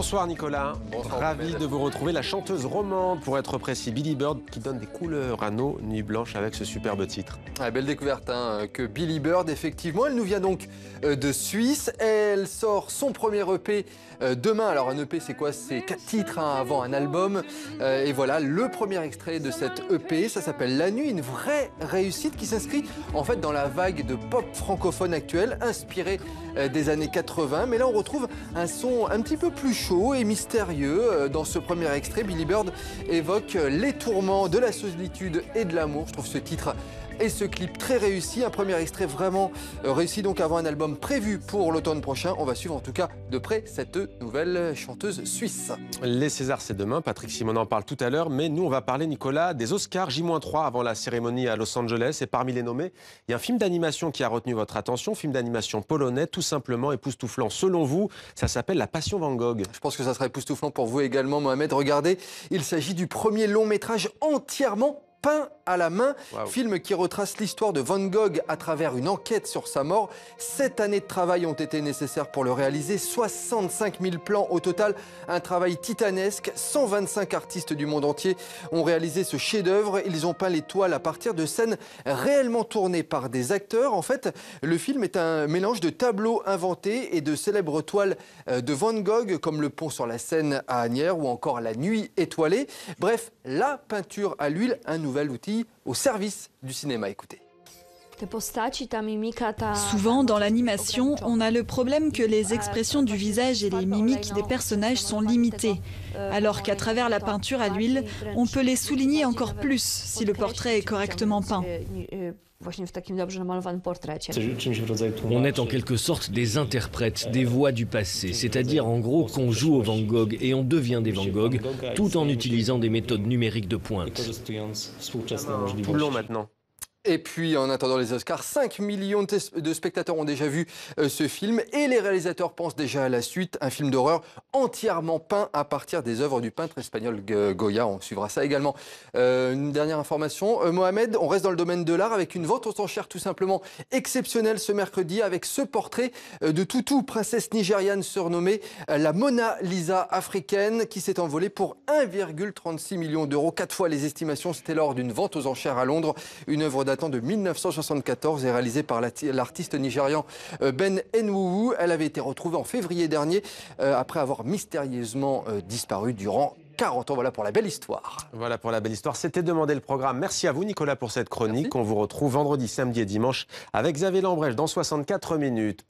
Bonsoir Nicolas, Bonsoir, ravi de vous retrouver. La chanteuse romande, pour être précis, Billie Bird, qui donne des couleurs à nos nuits blanches avec ce superbe titre. Belle découverte que Billie Bird, effectivement. Elle nous vient donc de Suisse. Elle sort son premier EP demain. Alors un EP, c'est quoi? C'est 4 titres avant un album. Et voilà le premier extrait de cette EP. Ça s'appelle La Nuit, une vraie réussite qui s'inscrit en fait dans la vague de pop francophone actuelle, inspirée des années 80. Mais là, on retrouve un son un petit peu plus chaud et mystérieux. Dans ce premier extrait, Billie Bird évoque les tourments de la solitude et de l'amour. Je trouve ce titre et ce clip très réussi. Un premier extrait vraiment réussi donc avant un album prévu pour l'automne prochain. On va suivre en tout cas de près cette nouvelle chanteuse suisse. Les Césars, c'est demain. Patrick Simon en parle tout à l'heure. Mais nous, on va parler, Nicolas, des Oscars J-3 avant la cérémonie à Los Angeles. Et parmi les nommés, il y a un film d'animation qui a retenu votre attention. Film d'animation polonais, tout simplement époustouflant. Selon vous, ça s'appelle La Passion Van Gogh. Je pense que ça sera époustouflant pour vous également, Mohamed. Regardez, il s'agit du premier long métrage entièrement peint à la main. Wow. Film qui retrace l'histoire de Van Gogh à travers une enquête sur sa mort. 7 années de travail ont été nécessaires pour le réaliser. 65 000 plans au total. Un travail titanesque. 125 artistes du monde entier ont réalisé ce chef-d'œuvre. Ils ont peint les toiles à partir de scènes réellement tournées par des acteurs. En fait, le film est un mélange de tableaux inventés et de célèbres toiles de Van Gogh, comme le pont sur la Seine à Asnières ou encore La Nuit étoilée. Bref, la peinture à l'huile, un nouvel outil au service du cinéma. Écoutez. Souvent, dans l'animation, on a le problème que les expressions du visage et les mimiques des personnages sont limitées, alors qu'à travers la peinture à l'huile, on peut les souligner encore plus si le portrait est correctement peint. On est en quelque sorte des interprètes, des voix du passé, c'est-à-dire en gros qu'on joue au Van Gogh et on devient des Van Gogh tout en utilisant des méthodes numériques de pointe. Tout long maintenant. Et puis, en attendant les Oscars, 5 millions de spectateurs ont déjà vu ce film et les réalisateurs pensent déjà à la suite. Un film d'horreur entièrement peint à partir des œuvres du peintre espagnol Goya. On suivra ça également. Une dernière information, Mohamed, on reste dans le domaine de l'art avec une vente aux enchères tout simplement exceptionnelle ce mercredi avec ce portrait de Toutou, princesse nigériane surnommée la Mona Lisa africaine qui s'est envolée pour 1,36 million d'euros. 4 fois les estimations, c'était lors d'une vente aux enchères à Londres. Une œuvre datant de 1974 et réalisée par l'artiste nigérian Ben Nwougou. Elle avait été retrouvée en février dernier après avoir mystérieusement disparu durant 40 ans. Voilà pour la belle histoire. Voilà pour la belle histoire. C'était Demander le programme. Merci à vous, Nicolas, pour cette chronique. Merci. On vous retrouve vendredi, samedi et dimanche avec Xavier Lambrèche dans 64 minutes.